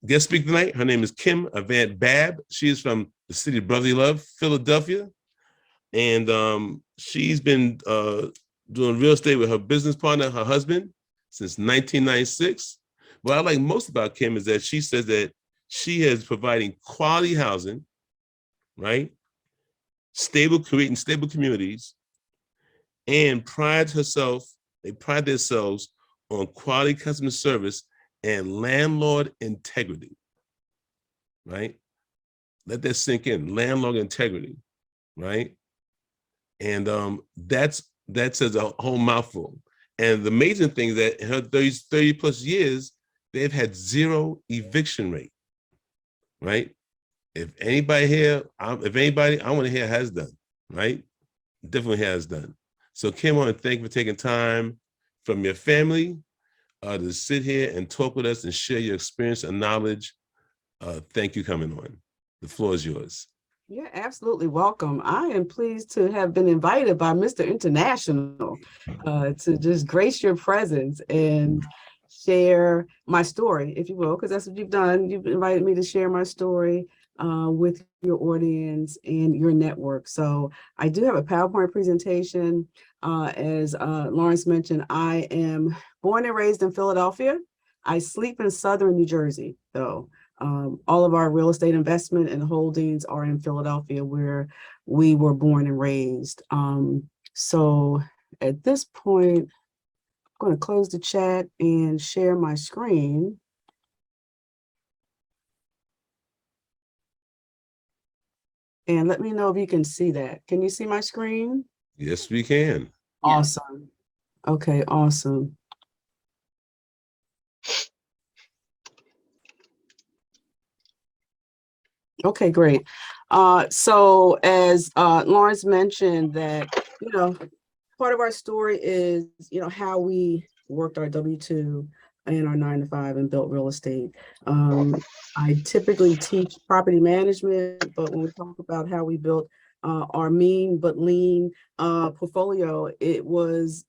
guest speaker tonight, her name is Kim Avant-Babb. She is from the city of brotherly love, Philadelphia. And she's been doing real estate with her business partner, her husband, since 1996. What I like most about Kim is that she says that she is providing quality housing, right? Creating stable communities, and they pride themselves on quality customer service and landlord integrity, right? Let that sink in, landlord integrity, right? And that says a whole mouthful. And the amazing thing is that in her 30 plus years, they've had zero eviction rate, right? If anybody, I want to hear has done, right? Definitely has done. So Kim, I want to thank you for taking time from your family to sit here and talk with us and share your experience and knowledge. Thank you for coming on. The floor is yours. You're absolutely welcome. I am pleased to have been invited by Mr. International to just grace your presence and share my story, if you will, because that's what you've done. You've invited me to share my story with your audience and your network. So I do have a PowerPoint presentation. As Lawrence mentioned, I am born and raised in Philadelphia. I sleep in Southern New Jersey, though. All of our real estate investment and holdings are in Philadelphia, where we were born and raised. So at this point, I'm going to close the chat and share my screen. And let me know if you can see that. Can you see my screen? Yes, we can. Awesome. Okay, awesome. Okay, great. So as Lawrence mentioned that, part of our story is, how we worked our W-2 and our 9-to-5 and built real estate. I typically teach property management, but when we talk about how we built our mean but lean portfolio, it was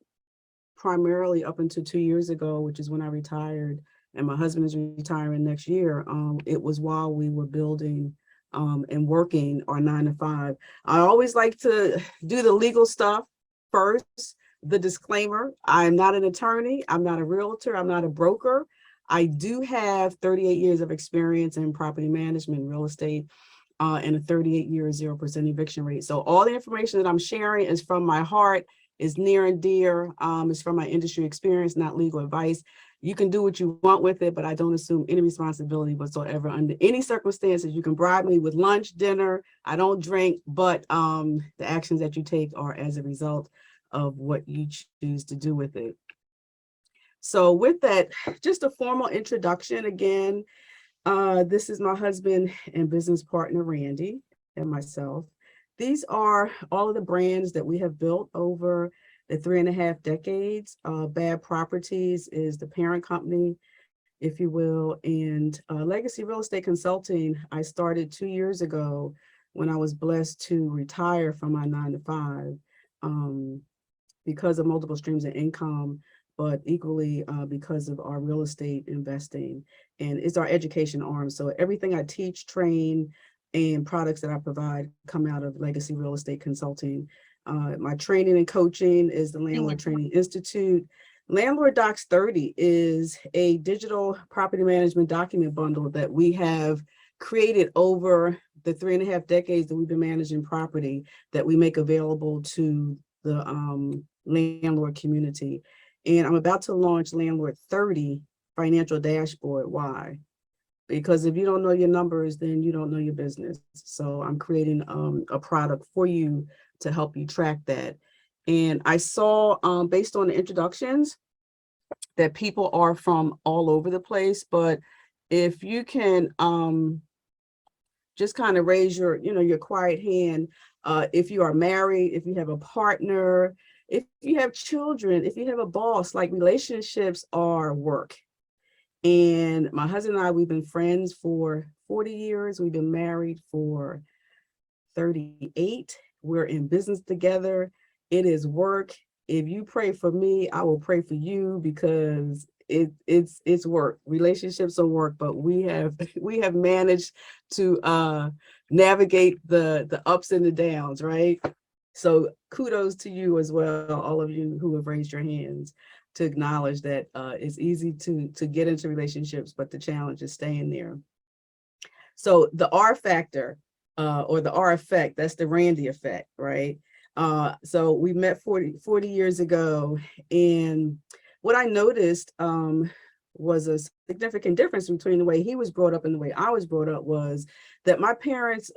primarily up until 2 years ago, which is when I retired, and my husband is retiring next year. It was while we were building and working our 9-to-5. I always like to do the legal stuff first. The disclaimer: I'm not an attorney, I'm not a realtor, I'm not a broker. I do have 38 years of experience in property management, real estate, and a 38-year 0% eviction rate. So all the information that I'm sharing is from my heart, is near and dear, is from my industry experience, not legal advice. You can do what you want with it, but I don't assume any responsibility whatsoever. Under any circumstances, you can bribe me with lunch, dinner. I don't drink, but the actions that you take are as a result of what you choose to do with it. So with that, just a formal introduction again. This is my husband and business partner, Randy, and myself. These are all of the brands that we have built over the 3.5 decades. Babb Properties is the parent company, if you will, and Legacy Real Estate Consulting, I started 2 years ago when I was blessed to retire from my 9-to-5 because of multiple streams of income, but equally because of our real estate investing. And it's our education arm. So everything I teach, train, and products that I provide come out of Legacy Real Estate Consulting. My training and coaching is the Landlord Training Institute. Landlord Docs 30 is a digital property management document bundle that we have created over the 3.5 decades that we've been managing property, that we make available to the landlord community. And I'm about to launch Landlord 30 Financial Dashboard. Why? Because if you don't know your numbers, then you don't know your business. So I'm creating a product for you to help you track that. And I saw, based on the introductions, that people are from all over the place. But if you can just kind of raise your, your quiet hand, if you are married, if you have a partner, if you have children, if you have a boss, like relationships are work. And my husband and I, we've been friends for 40 years. We've been married for 38. We're in business together. It is work. if you pray for me, I will pray for you, because it's work. Relationships are work, but we have we have managed to navigate the ups and the downs, right? So kudos to you as well, all of you who have raised your hands, to acknowledge that it's easy to get into relationships, but the challenge is staying there. So the R factor, or the R effect, that's the Randy effect, right? So we met 40 years ago, and what I noticed was a significant difference between the way he was brought up and the way I was brought up, was that my parents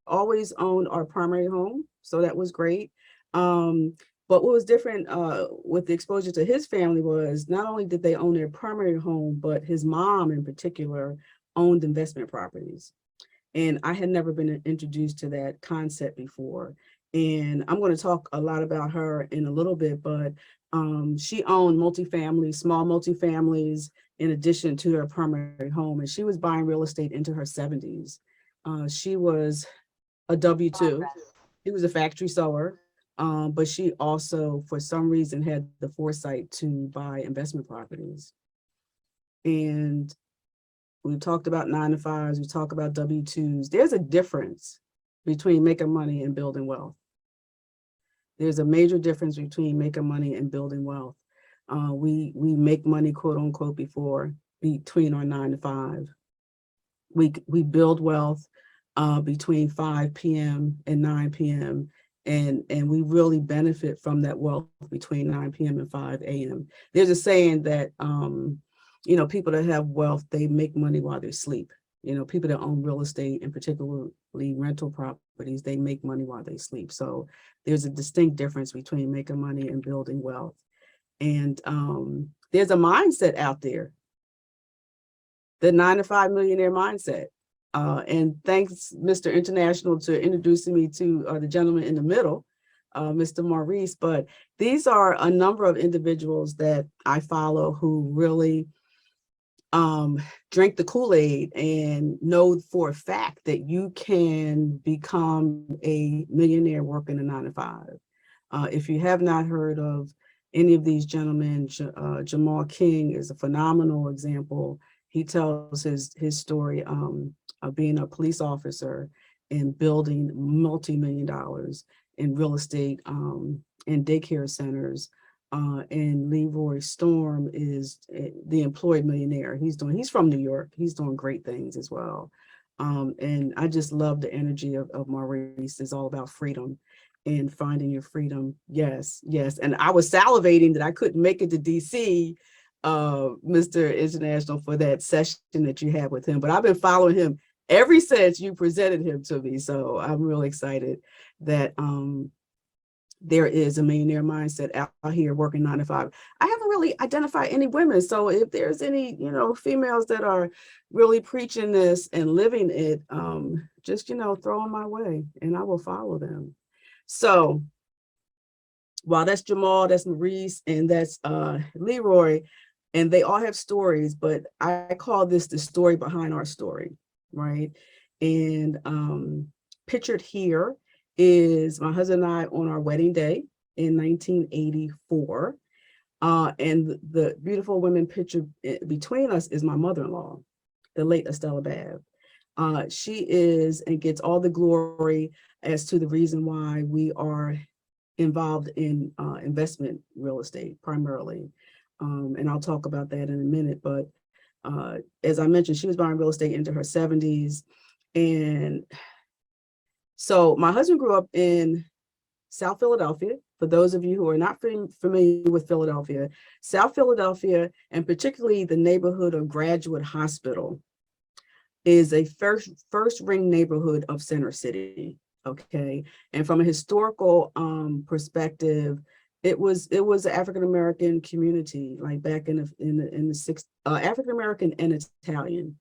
always owned our primary home, so that was great. But what was different with the exposure to his family was not only did they own their primary home, but his mom in particular owned investment properties. And I had never been introduced to that concept before. And I'm going to talk a lot about her in a little bit, but she owned multifamily, small multifamilies, in addition to her primary home. And she was buying real estate into her 70s. She was a W-2. She was a factory sewer, but she also, for some reason, had the foresight to buy investment properties. And we've talked about 9-to-5s, we talk about W-2s. There's a difference between making money and building wealth. There's a major difference between making money and building wealth. We make money, quote unquote, between our 9-to-5. We build wealth between 5 p.m. and 9 p.m. And we really benefit from that wealth between 9 p.m. and 5 a.m. There's a saying that people that have wealth, they make money while they sleep. People that own real estate, and particularly rental properties, they make money while they sleep. So there's a distinct difference between making money and building wealth. And there's a mindset out there, the 9-to-5 millionaire mindset. And thanks, Mr. International, to introducing me to the gentleman in the middle, Mr. Maurice. But these are a number of individuals that I follow who really drink the Kool-Aid and know for a fact that you can become a millionaire working a 9-to-5. If you have not heard of any of these gentlemen, Jamal King is a phenomenal example. He tells his story of being a police officer and building multi-million dollars in real estate and daycare centers. And Leroy Storm is the employed millionaire. He's from New York. He's doing great things as well. And I just love the energy of Maurice. It's all about freedom and finding your freedom. Yes, yes. And I was salivating that I couldn't make it to DC, Mr. International, for that session that you had with him. But I've been following him ever since you presented him to me. So I'm really excited that there is a millionaire mindset out here working 9-to-5. I haven't really identified any women. So if there's any, females that are really preaching this and living it, just, throw them my way and I will follow them. So while that's Jamal, that's Maurice, and that's Leroy, and they all have stories, but I call this the story behind our story, right? And pictured here is my husband and I on our wedding day in 1984. And the beautiful women pictured between us is my mother-in-law, the late Estella Babb. She is and gets all the glory as to the reason why we are involved in investment real estate primarily. And I'll talk about that in a minute. But as I mentioned, she was buying real estate into her 70s. And so my husband grew up in South Philadelphia. For those of you who are not familiar with Philadelphia, South Philadelphia, and particularly the neighborhood of Graduate Hospital, is a first ring neighborhood of Center City. Okay, and from a historical perspective, it was an African American community, like back in the six African American and Italian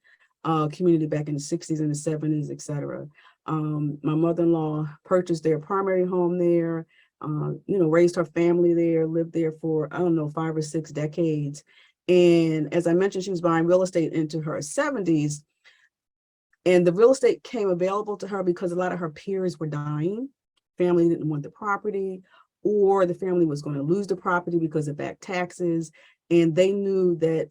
community back in the 60s and the 70s, etc. My mother-in-law purchased their primary home there, raised her family there, lived there for, 5 or 6 decades. And as I mentioned, she was buying real estate into her 70s. And the real estate came available to her because a lot of her peers were dying. Family didn't want the property, or the family was going to lose the property because of back taxes. And they knew that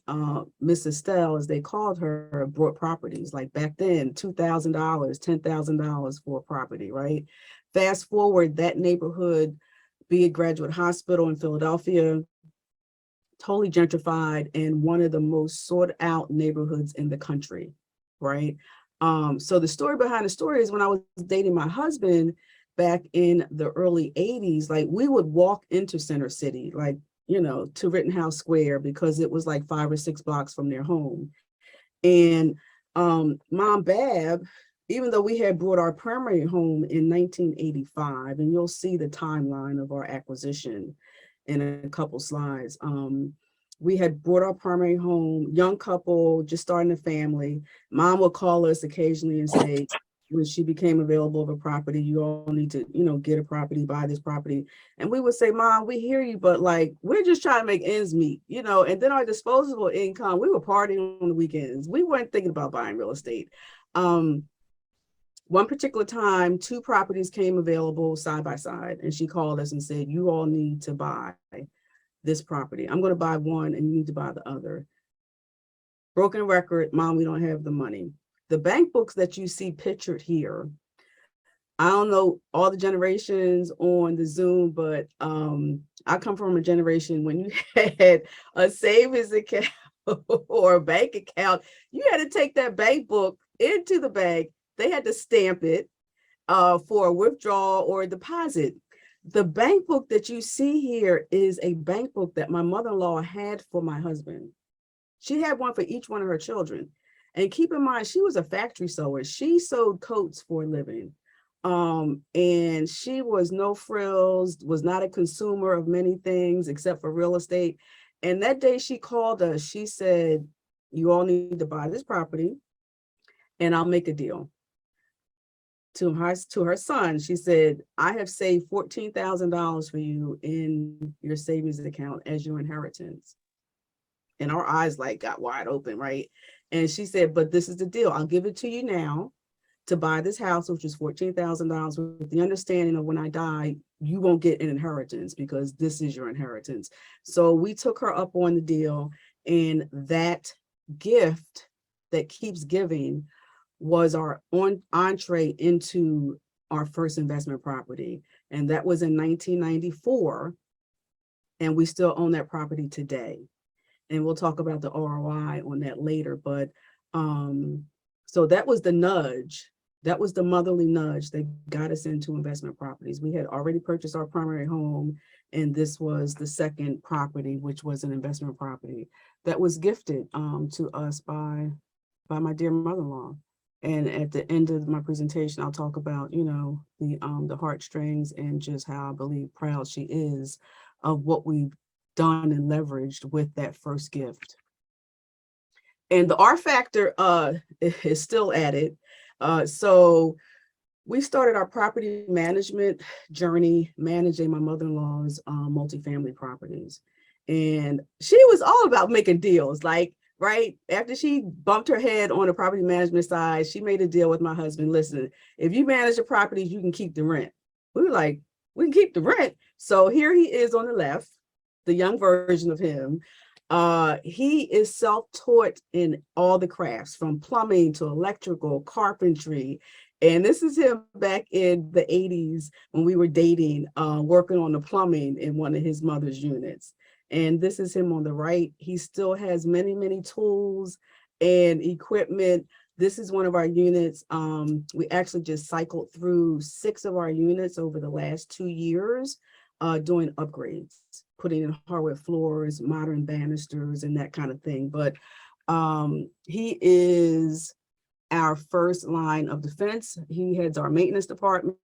Miss Estelle, as they called her, brought properties. Like back then, $2,000, $10,000 for a property, right? Fast forward, that neighborhood, be it Graduate Hospital in Philadelphia, totally gentrified and one of the most sought out neighborhoods in the country, right? So the story behind the story is when I was dating my husband back in the early 80s, like we would walk into Center City, like, you know, to Rittenhouse Square, because it was like 5 or 6 blocks from their home. And Mom Babb, even though we had brought our primary home in 1985, and you'll see the timeline of our acquisition in a couple slides. We had brought our primary home, young couple, just starting a family. Mom would call us occasionally and say, when she became available of a property, you all need to, you know, get a property, buy this property. And we would say, Mom, we hear you, but like, we're just trying to make ends meet, you know, and then our disposable income, we were partying on the weekends. We weren't thinking about buying real estate. One particular time, 2 properties came available side by side, and she called us and said, you all need to buy this property. I'm going to buy one and you need to buy the other. Broken record, Mom, we don't have the money. The bank books that you see pictured here, I don't know all the generations on the Zoom, but I come from a generation when you had a savings account or a bank account, you had to take that bank book into the bank. They had to stamp it for a withdrawal or a deposit. The bank book that you see here is a bank book that my mother-in-law had for my husband. She had one for each one of her children. And keep in mind, she was a factory sewer. She sewed coats for a living. And she was no frills, was not a consumer of many things except for real estate. And that day she called us, she said, you all need to buy this property and I'll make a deal. To her son, she said, I have saved $14,000 for you in your savings account as your inheritance. And our eyes like got wide open, right? And she said, but this is the deal. I'll give it to you now to buy this house, which is $14,000, with the understanding of when I die, you won't get an inheritance because this is your inheritance. So we took her up on the deal, and that gift that keeps giving was our entree into our first investment property. And that was in 1994. And we still own that property today. And we'll talk about the ROI on that later. But so that was the nudge. That was the motherly nudge that got us into investment properties. We had already purchased our primary home, and this was the second property, which was an investment property that was gifted to us by my dear mother-in-law. And at the end of my presentation, I'll talk about, you know, the heartstrings and just how I believe proud she is of what we've done and leveraged with that first gift. And the R factor is still added. So we started our property management journey managing my mother-in-law's multifamily properties. And she was all about making deals. Like, right after she bumped her head on the property management side, she made a deal with my husband. Listen, if you manage the properties, you can keep the rent. We were like, we can keep the rent. So here he is on the left, the young version of him. He is self-taught in all the crafts, from plumbing to electrical, carpentry. And this is him back in the 80s when we were dating, working on the plumbing in one of his mother's units. And this is him on the right. He still has many, many tools and equipment. This is one of our units. We actually just cycled through 6 of our units over the last 2 years, doing upgrades, putting in hardwood floors, modern banisters, and that kind of thing. But he is our first line of defense. He heads our maintenance department,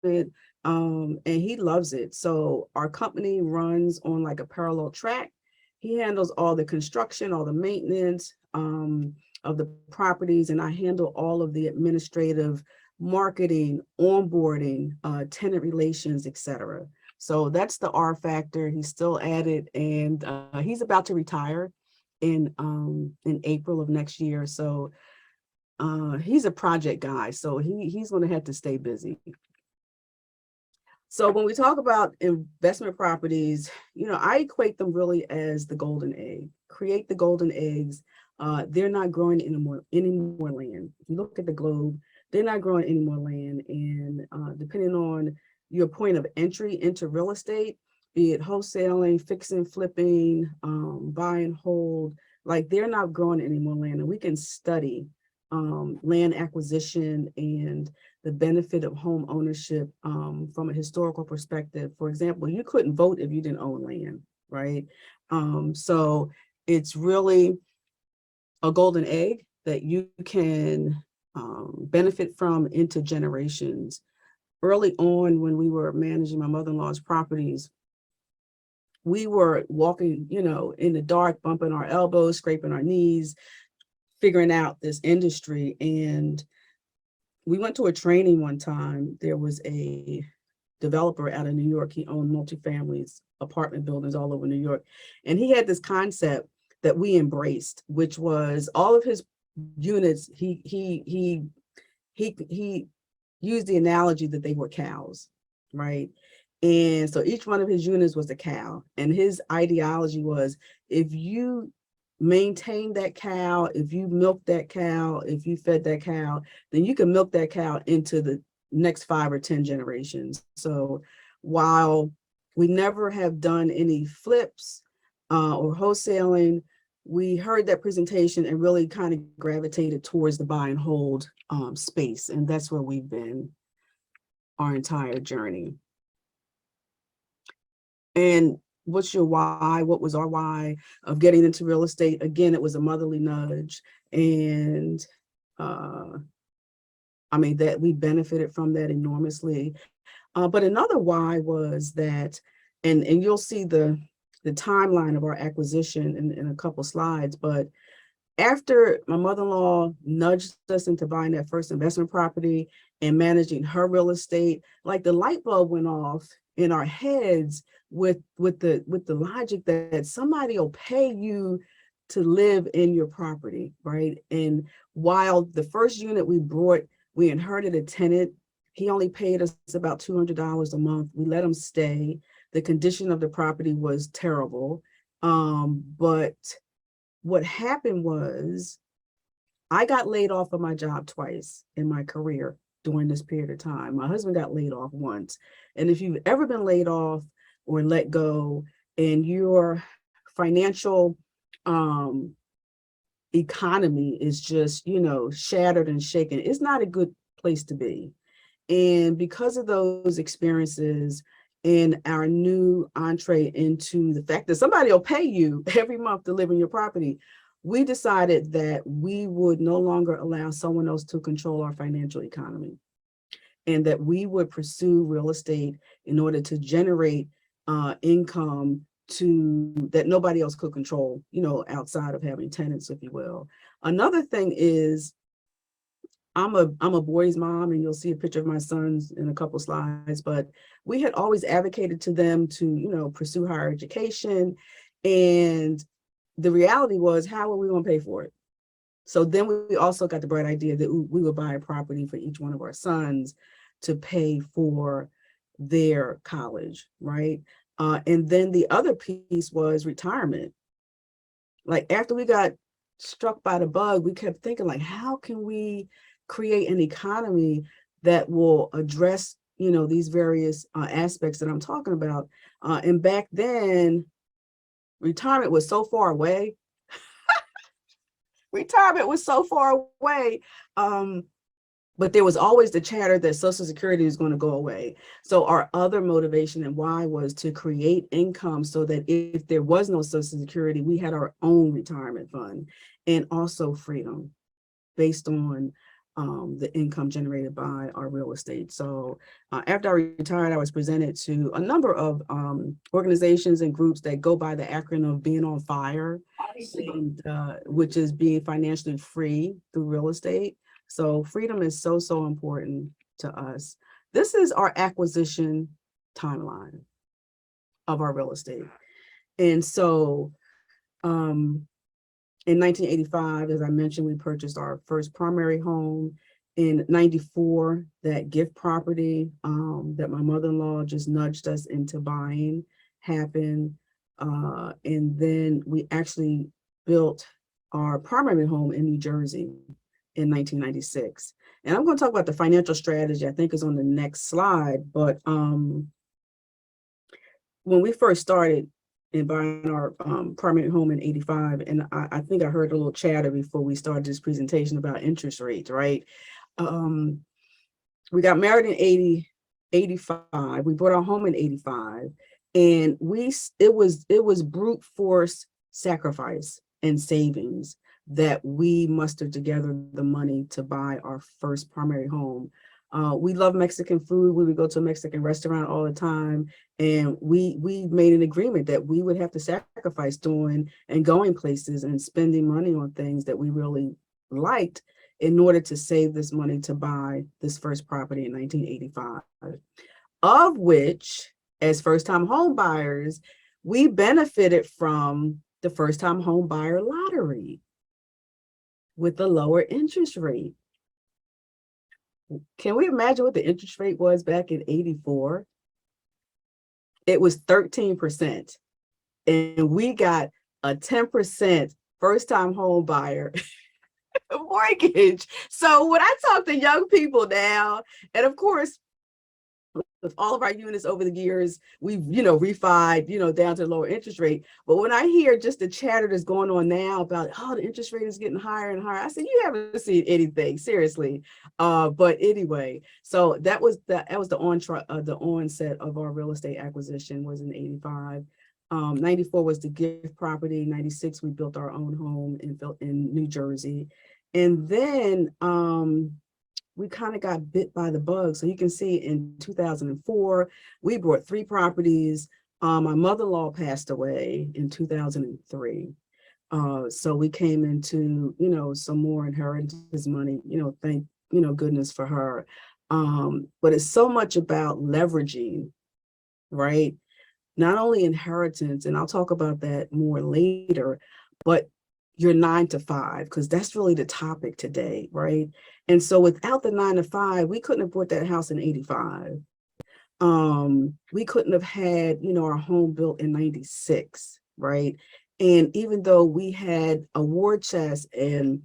and he loves it. So our company runs on like a parallel track. He handles all the construction, all the maintenance of the properties, and I handle all of the administrative, marketing, onboarding, tenant relations, etc. So that's the R factor. He's still at it, and he's about to retire in April of next year. So he's a project guy, so he's going to have to stay busy. So when we talk about investment properties, I equate them really as the golden egg. Create the golden eggs. They're not growing any more land. If you look at the globe, they're not growing any more land. And depending on your point of entry into real estate, be it wholesaling, fixing, flipping, buy and hold, like they're not growing any more land. And we can study land acquisition and the benefit of home ownership from a historical perspective. For example, you couldn't vote if you didn't own land, right? So it's really a golden egg that you can benefit from into generations. Early on, when we were managing my mother-in-law's properties, we were walking, in the dark, bumping our elbows, scraping our knees, figuring out this industry. And we went to a training one time. There was a developer out of New York. He owned multifamilies, apartment buildings all over New York. And he had this concept that we embraced, which was all of his units, he used the analogy that they were cows, right? And so each one of his units was a cow. And his ideology was, if you maintain that cow, if you milk that cow, if you fed that cow, then you can milk that cow into the next 5 or 10 generations. So while we never have done any flips or wholesaling, we heard that presentation and really kind of gravitated towards the buy and hold space. And that's where we've been our entire journey. And what's your why? What was our why of getting into real estate? Again, it was a motherly nudge. And that we benefited from that enormously. But another why was that, and you'll see the timeline of our acquisition in a couple slides, but after my mother-in-law nudged us into buying that first investment property and managing her real estate, like the light bulb went off in our heads with the logic that somebody will pay you to live in your property, right? And while the first unit we bought, we inherited a tenant. He only paid us about $200 a month. We let him stay. The condition of the property was terrible. But what happened was I got laid off of my job twice in my career during this period of time. My husband got laid off once. And if you've ever been laid off or let go and your financial economy is just, shattered and shaken, it's not a good place to be. And because of those experiences and our new entree into the fact that somebody will pay you every month to live in your property, we decided that we would no longer allow someone else to control our financial economy, and that we would pursue real estate in order to generate income that nobody else could control, outside of having tenants, if you will. Another thing is, I'm a boy's mom, and you'll see a picture of my sons in a couple slides, but we had always advocated to them to, pursue higher education. And the reality was, how are we going to pay for it? So then we also got the bright idea that we would buy a property for each one of our sons to pay for their college, right? And then the other piece was retirement. Like after we got struck by the bug, we kept thinking, like, how can we create an economy that will address, these various aspects that I'm talking about? And back then, retirement was so far away. Retirement was so far away. But there was always the chatter that Social Security is going to go away. So our other motivation and why was to create income so that if there was no Social Security, we had our own retirement fund, and also freedom based on the income generated by our real estate. So after I retired, I was presented to a number of organizations and groups that go by the acronym of Being on Fire, and, which is being financially free through real estate. So freedom is so, so important to us. This is our acquisition timeline of our real estate. And so in 1985, as I mentioned, we purchased our first primary home. In 94, that gift property that my mother-in-law just nudged us into buying happened. And then we actually built our primary home in New Jersey in 1996. And I'm going to talk about the financial strategy, I think is on the next slide. But when we first started in buying our primary home in 85, and I think I heard a little chatter before we started this presentation about interest rates, right? We got married in 85. We bought our home in 85, and it was brute force sacrifice and savings that we mustered together the money to buy our first primary home. We love Mexican food. We would go to a Mexican restaurant all the time, and we made an agreement that we would have to sacrifice doing and going places and spending money on things that we really liked in order to save this money to buy this first property in 1985, of which, as first-time home buyers, we benefited from the first-time home buyer lottery with the lower interest rate. Can we imagine what the interest rate was back in 84? It was 13%, and we got a 10% first-time home buyer mortgage. So when I talk to young people now, and of course, with all of our units over the years, we've, refied, down to the lower interest rate. But when I hear just the chatter that's going on now about, oh, the interest rate is getting higher and higher, I said, you haven't seen anything, seriously. But anyway, so that was the onset of our real estate acquisition was in 85. 94 was the gift property. 96, we built our own home in New Jersey. And then we kind of got bit by the bug. So you can see in 2004, we bought 3 properties. My mother-in-law passed away in 2003. So we came into, some more inheritance money, thank, goodness for her. But it's so much about leveraging, right? Not only inheritance, and I'll talk about that more later, but your 9 to 5, because that's really the topic today, right? And so without the 9 to 5, we couldn't have bought that house in 85. We couldn't have had, our home built in 96, right? And even though we had a war chest and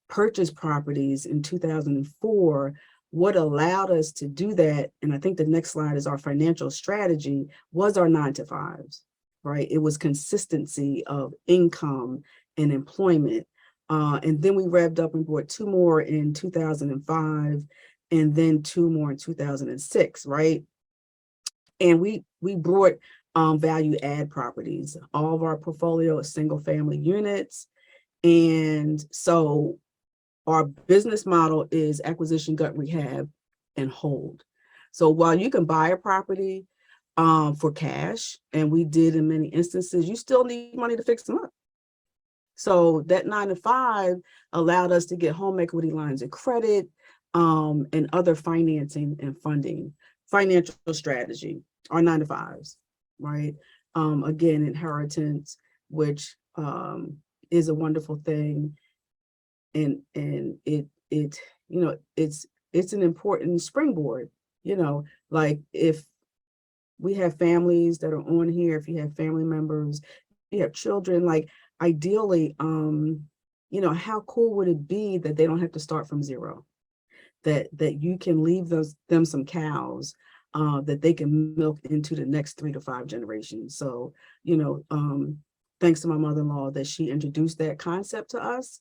purchase properties in 2004, what allowed us to do that, and I think the next slide is our financial strategy, was our 9 to 5s, right? It was consistency of income and employment. And then we revved up and bought 2 more in 2005, and then 2 more in 2006, right? And we brought value add properties. All of our portfolio is single family units. And so our business model is acquisition, gut rehab, and hold. So while you can buy a property for cash, and we did in many instances, you still need money to fix them up. So that 9 to 5 allowed us to get home equity lines of credit and other financing and funding. Financial strategy, our 9 to 5s, right? Again, inheritance, which is a wonderful thing. And it's an important springboard, like if we have families that are on here, if you have family members, you have children, like ideally, how cool would it be that they don't have to start from zero, that you can leave them some cows that they can milk into the next 3 to 5 generations. So, thanks to my mother-in-law that she introduced that concept to us,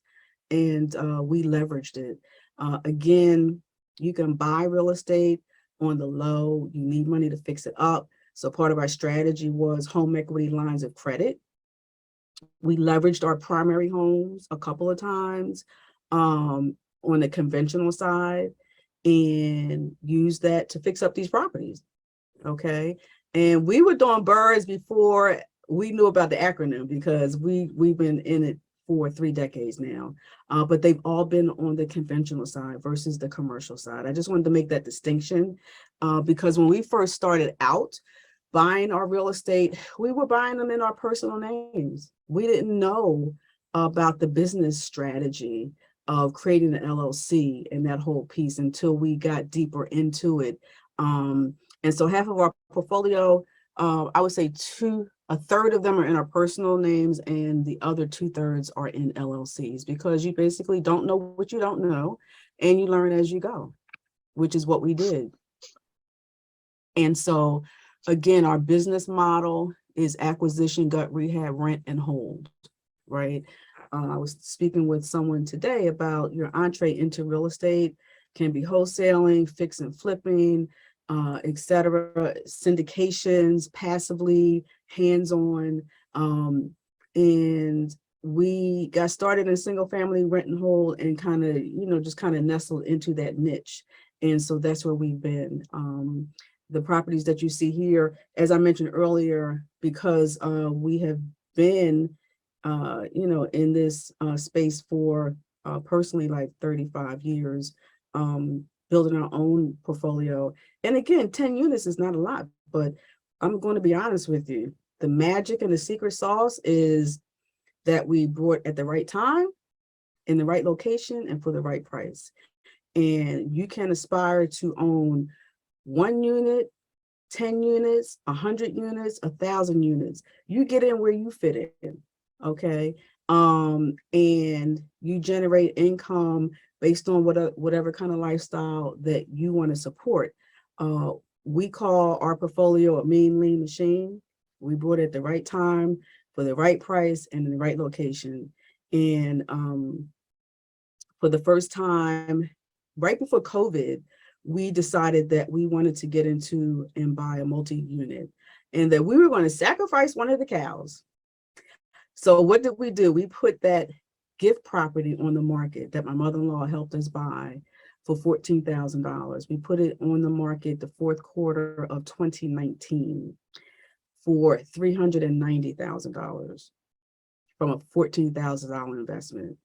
and we leveraged it. Again, you can buy real estate on the low. You need money to fix it up. So part of our strategy was home equity lines of credit. We leveraged our primary homes a couple of times on the conventional side and used that to fix up these properties, okay? And we were doing birds before we knew about the acronym, because we've been in it for 3 decades now, but they've all been on the conventional side versus the commercial side. I just wanted to make that distinction because when we first started out buying our real estate, we were buying them in our personal names. We didn't know about the business strategy of creating an LLC and that whole piece until we got deeper into it. And so half of our portfolio, I would say a third of them are in our personal names, and the other 2/3 are in LLCs, because you basically don't know what you don't know, and you learn as you go, which is what we did. And so again, our business model is acquisition, gut rehab, rent, and hold, right? I was speaking with someone today about your entree into real estate can be wholesaling, fix and flipping, et cetera, syndications, passively, hands-on. And we got started in single family rent and hold, and kind of, just kind of nestled into that niche. And so that's where we've been. The properties that you see here, as I mentioned earlier, because we have been, in this space for personally like 35 years, building our own portfolio. And again, 10 units is not a lot, but I'm going to be honest with you. The magic and the secret sauce is that we brought at the right time, in the right location, and for the right price. And you can aspire to own 1 unit, 10 units, 100 units, 1,000 units. You get in where you fit in, okay? And you generate income based on whatever kind of lifestyle that you want to support. We call our portfolio a mean lean machine. We bought it at the right time, for the right price, and in the right location. And for the first time, right before COVID, we decided that we wanted to get into and buy a multi-unit, and that we were going to sacrifice one of the cows. So what did we do? We put that gift property on the market that my mother-in-law helped us buy for $14,000. We put it on the market the fourth quarter of 2019 for $390,000 from a $14,000 investment.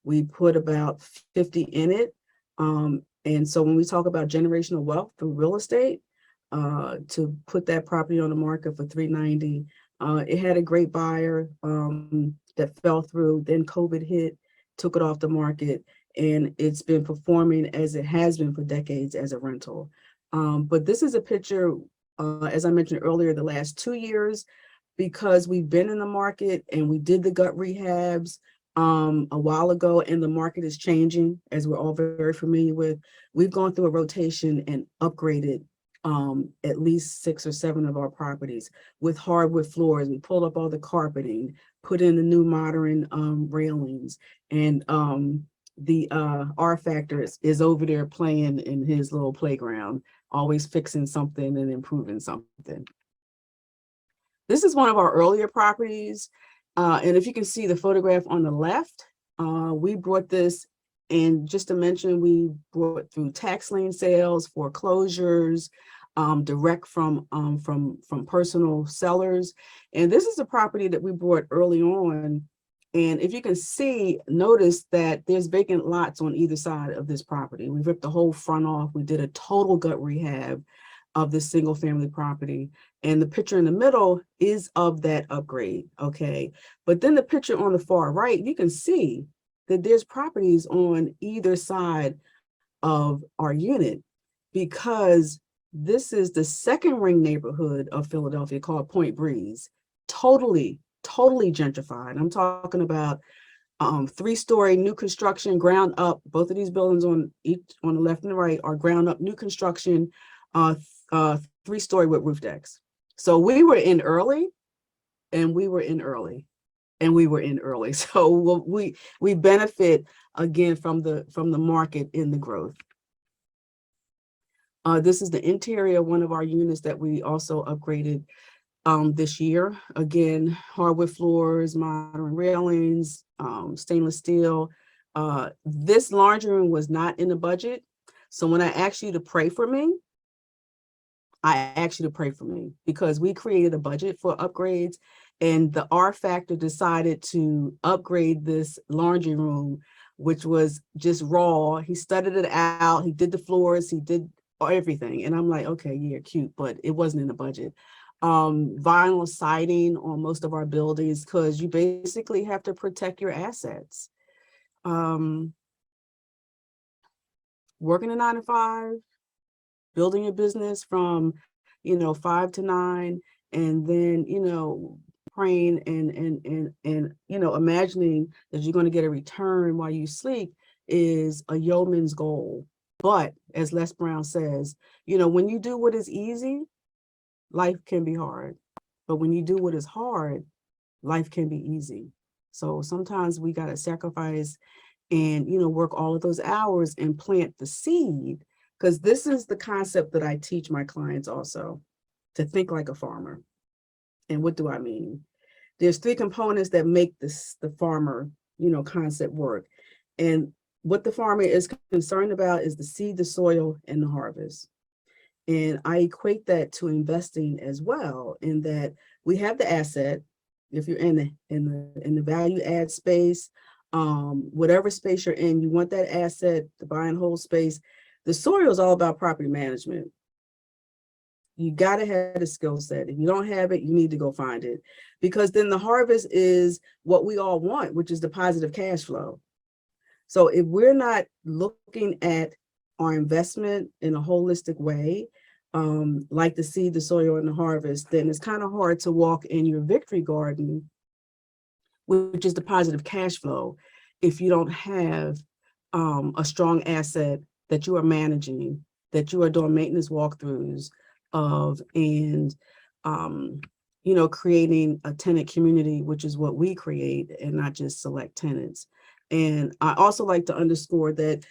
We put about 50 in it. And so when we talk about generational wealth through real estate, to put that property on the market for $390, it had a great buyer that fell through. Then COVID hit, took it off the market, and it's been performing as it has been for decades as a rental. But this is a picture, as I mentioned earlier, the last 2 years, because we've been in the market and we did the gut rehabs a while ago, and the market is changing, as we're all very familiar with. We've gone through a rotation and upgraded at least 6 or 7 of our properties with hardwood floors. We pulled up all the carpeting, put in the new modern railings, and the R Factor is over there playing in his little playground, always fixing something and improving something. This is one of our earlier properties. And if you can see the photograph on the left, we brought this, and just to mention, we brought through tax lien sales, foreclosures, direct from personal sellers. And this is a property that we brought early on. And if you can see, notice that there's vacant lots on either side of this property. We ripped the whole front off. We did a total gut rehab of this single family property. And the picture in the middle is of that upgrade, okay? But then the picture on the far right, you can see that there's properties on either side of our unit, because this is the second ring neighborhood of Philadelphia called Point Breeze. Totally gentrified. I'm talking about 3-story new construction, ground up. Both of these buildings on the left and the right are ground up new construction, 3-story with roof decks. So we were in early, and we were in early, and we were in early. So we benefit again from the market in the growth. This is the interior of one of our units that we also upgraded this year. Again, hardwood floors, modern railings, stainless steel. This laundry room was not in the budget. So when I asked you to pray for me, because we created a budget for upgrades, and the R Factor decided to upgrade this laundry room, which was just raw. He studied it out. He did the floors. He did everything. And I'm like, okay, yeah, cute, but it wasn't in the budget. Vinyl siding on most of our buildings, because you basically have to protect your assets. working a 9 to 5, building a business from, 5 to 9, and then, praying and imagining that you're going to get a return while you sleep is a yeoman's goal. But as Les Brown says, when you do what is easy, life can be hard. But when you do what is hard, life can be easy. So sometimes we got to sacrifice and, work all of those hours and plant the seed, because this is the concept that I teach my clients also, to think like a farmer. And what do I mean? There's 3 components that make the farmer, concept work. And what the farmer is concerned about is the seed, the soil, and the harvest. And I equate that to investing as well, in that we have the asset. If you're in the value add space, whatever space you're in, you want that asset, the buy and hold space. The soil is all about property management. You got to have a skill set. If you don't have it, you need to go find it, because then the harvest is what we all want, which is the positive cash flow. So if we're not looking at our investment in a holistic way, like the seed, the soil, and the harvest, then it's kind of hard to walk in your victory garden, which is the positive cash flow, if you don't have a strong asset that you are managing, that you are doing maintenance walkthroughs of, and creating a tenant community, which is what we create, and not just select tenants. And I also like to underscore that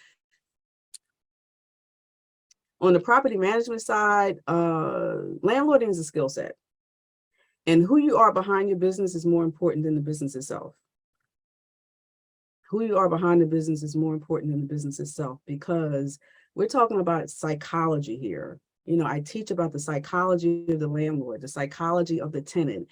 on the property management side, landlording is a skill set. And who you are behind your business is more important than the business itself. Who you are behind the business is more important than the business itself, because we're talking about psychology here. I teach about the psychology of the landlord, the psychology of the tenant,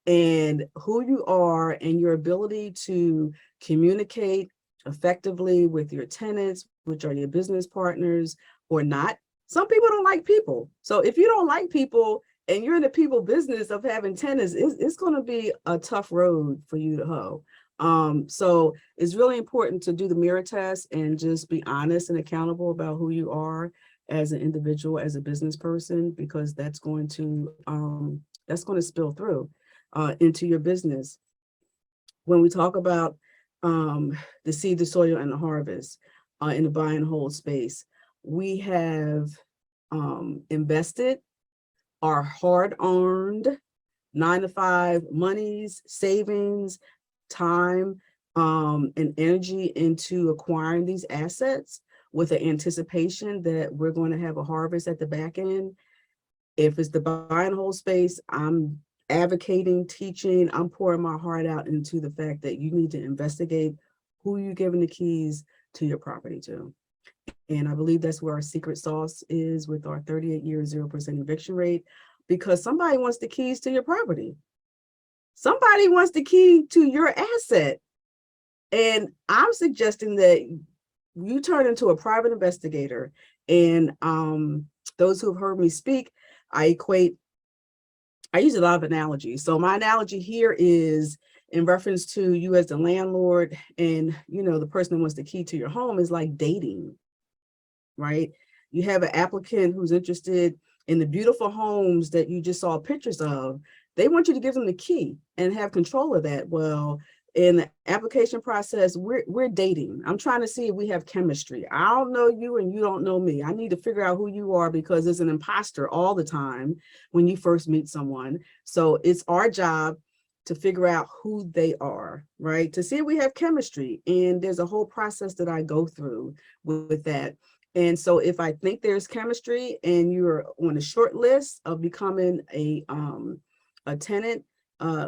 and who you are and your ability to communicate effectively with your tenants, which are your business partners or not. Some people don't like people. So if you don't like people and you're in the people business of having tenants, it's going to be a tough road for you to hoe. So it's really important to do the mirror test and just be honest and accountable about who you are as an individual, as a business person, because that's going to spill through into your business. When we talk about the seed, the soil, and the harvest in the buy and hold space, we have invested our hard-earned 9-to-5 monies, savings, time, and energy into acquiring these assets with an anticipation that we're going to have a harvest at the back end. If it's the buy and hold space, I'm advocating, teaching, I'm pouring my heart out into the fact that you need to investigate who you're giving the keys to your property to. And I believe that's where our secret sauce is with our 38-year 0% eviction rate, because somebody wants the keys to your property. Somebody wants the key to your asset. And I'm suggesting that you turn into a private investigator. And those who have heard me speak, I use a lot of analogies. So my analogy here is in reference to you as the landlord, and the person who wants the key to your home is like dating, right? You have an applicant who's interested in the beautiful homes that you just saw pictures of. They want you to give them the key and have control of that. Well, in the application process, we're dating. I'm trying to see if we have chemistry. I don't know you and you don't know me. I need to figure out who you are, because there's an imposter all the time when you first meet someone. So it's our job to figure out who they are, right? To see if we have chemistry. And there's a whole process that I go through with that. And so if I think there's chemistry and you're on a short list of becoming a tenant,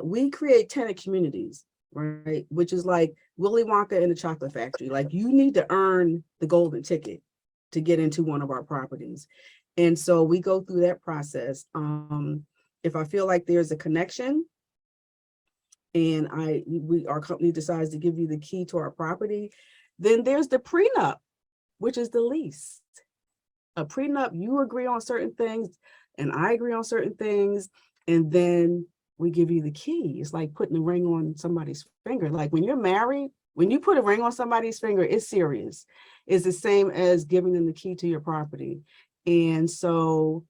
we create tenant communities, right? Which is like Willy Wonka in the Chocolate Factory. Like, you need to earn the golden ticket to get into one of our properties. And so we go through that process. If I feel like there's a connection and our company decides to give you the key to our property, then there's the prenup, which is the lease. A prenup, you agree on certain things and I agree on certain things, and then we give you the key. It's like putting a ring on somebody's finger. Like when you're married, When you put a ring on somebody's finger, it's serious. It's the same as giving them the key to your property. And so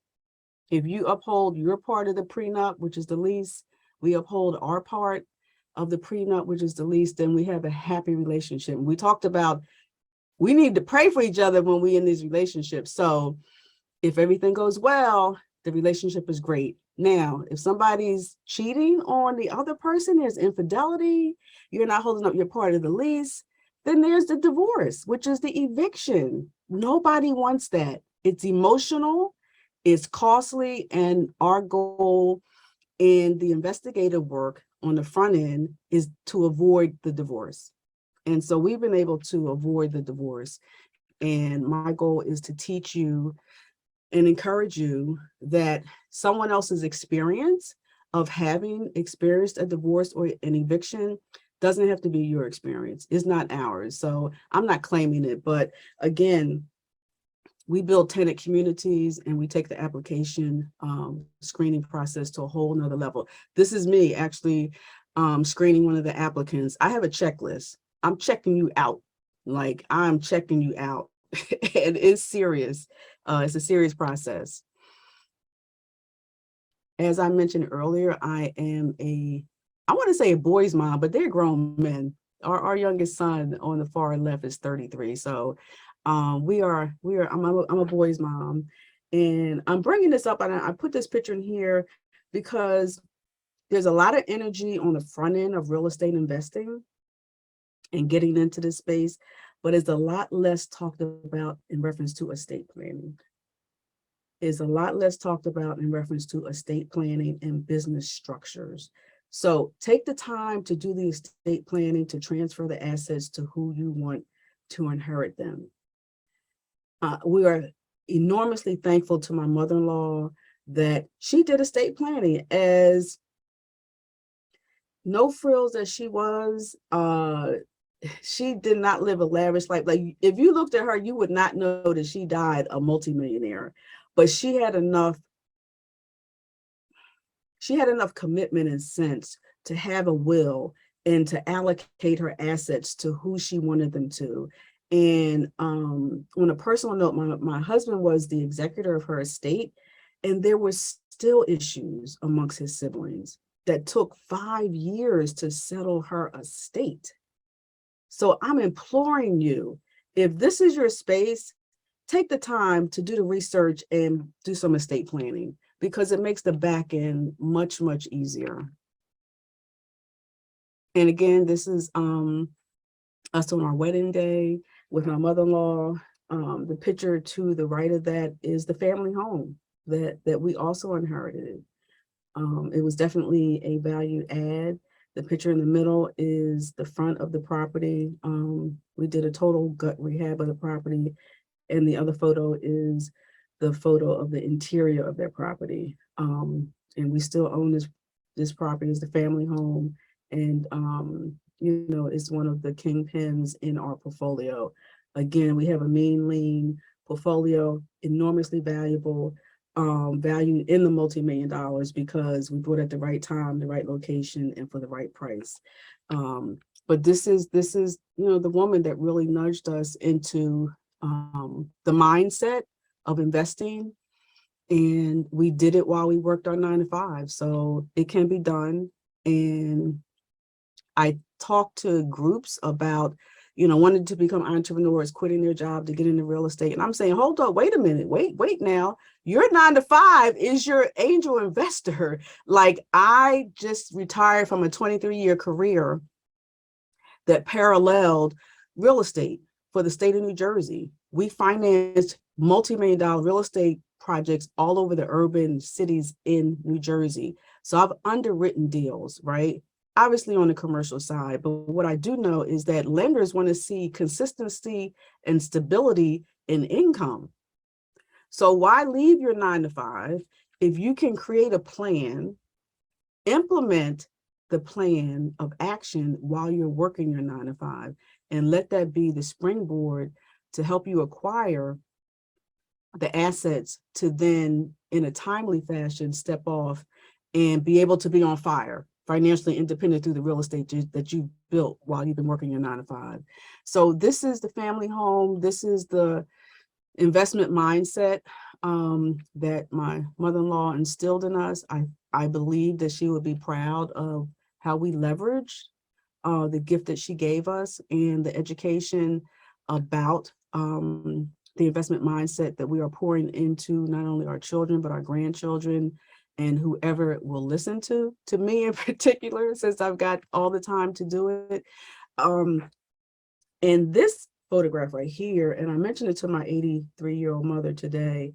if you uphold your part of the prenup, which is the lease, we uphold our part of the prenup, which is the lease, then we have a happy relationship. We talked about we need to pray for each other when we're in these relationships. So if everything goes well, the relationship is great. Now, if somebody's cheating on the other person, there's infidelity, you're not holding up your part of the lease, then there's the divorce, which is the eviction. Nobody wants that. It's emotional, it's costly, and our goal in the investigative work on the front end is to avoid the divorce. And so we've been able to avoid the divorce. And my goal is to teach you and encourage you that someone else's experience of having experienced a divorce or an eviction doesn't have to be your experience. It's not ours. So I'm not claiming it. But again, we build tenant communities and we take the application screening process to a whole nother level. This is me actually screening one of the applicants. I have a checklist. I'm checking you out. Like I'm checking you out. And it's serious. It's a serious process. As I mentioned earlier, I am I want to say a boy's mom, but they're grown men. Our youngest son on the far left is 33. So I'm a boy's mom. And I'm bringing this up, and I put this picture in here because there's a lot of energy on the front end of real estate investing and getting into this space, but it's a lot less talked about in reference to estate planning. Is a lot less talked about in reference to estate planning and business structures. So take the time to do the estate planning to transfer the assets to who you want to inherit them. We are enormously thankful to my mother-in-law that she did estate planning. As no frills as she was, she did not live a lavish life. Like if you looked at her, you would not know that she died a multimillionaire, but she had enough commitment and sense to have a will and to allocate her assets to who she wanted them to. And on a personal note, my husband was the executor of her estate, and there were still issues amongst his siblings that took 5 years to settle her estate. So I'm imploring you, if this is your space, take the time to do the research and do some estate planning, because it makes the back end much, much easier. And again, this is us on our wedding day with my mother-in-law. The picture to the right of that is the family home that we also inherited. It was definitely a value add. The picture in the middle is the front of the property. We did a total gut rehab of the property. And the other photo is the photo of the interior of their property. And we still own this property as the family home. And, it's one of the kingpins in our portfolio. Again, we have a mean lean portfolio, enormously valuable, valued in the multi-million dollars because we bought at the right time, the right location, and for the right price. But this is the woman that really nudged us into the mindset of investing, and we did it while we worked our 9 to 5. So it can be done. And I talked to groups about, wanting to become entrepreneurs, quitting their job to get into real estate. And I'm saying, hold up, wait a minute, wait now. Your 9 to 5 is your angel investor. Like I just retired from a 23-year career that paralleled real estate for the state of New Jersey. We financed multi-million-dollar real estate projects all over the urban cities in New Jersey. So I've underwritten deals, right? Obviously on the commercial side, but what I do know is that lenders want to see consistency and stability in income. So why leave your 9 to 5 if you can create a plan, implement the plan of action while you're working your 9 to 5, and let that be the springboard to help you acquire the assets to then, in a timely fashion, step off and be able to be on fire financially independent through the real estate that you built while you've been working your 9 to 5. So this is the family home. This is the investment mindset that my mother-in-law instilled in us. I believe that she would be proud of how we leveraged the gift that she gave us and the education about the investment mindset that we are pouring into not only our children, but our grandchildren and whoever will listen to me in particular, since I've got all the time to do it. And this photograph right here, and I mentioned it to my 83-year-old mother today,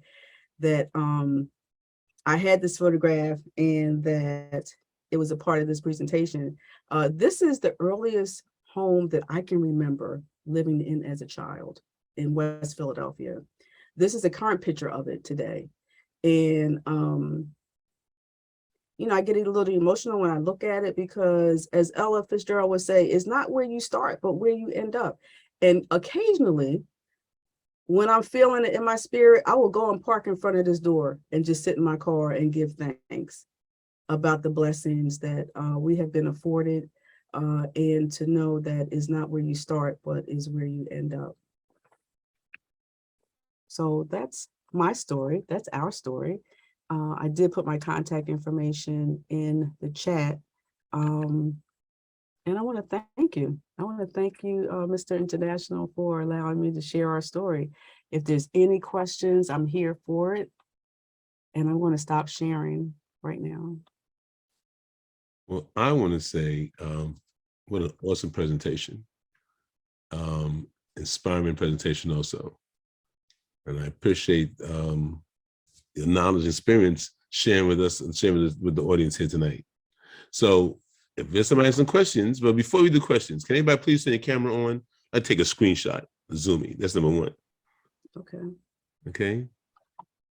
that I had this photograph and that it was a part of this presentation. This is the earliest home that I can remember living in as a child in West Philadelphia. This is a current picture of it today. And, you know, I get a little emotional when I look at it because, as Ella Fitzgerald would say, it's not where you start, but where you end up. And occasionally, when I'm feeling it in my spirit, I will go and park in front of this door and just sit in my car and give thanks about the blessings that we have been afforded, and to know that is not where you start, but is where you end up. So that's my story. That's our story. I did put my contact information in the chat. And I want to thank you. I want to thank you, Mr. International, for allowing me to share our story. If there's any questions, I'm here for it. And I'm going to stop sharing right now. Well, I want to say, what an awesome presentation. Inspiring presentation also. And I appreciate your knowledge and experience sharing with us and sharing with the audience here tonight. So if there's somebody has some questions, but before we do questions, can anybody please turn your camera on? I take a screenshot, zoom me. That's number one. Okay. Okay.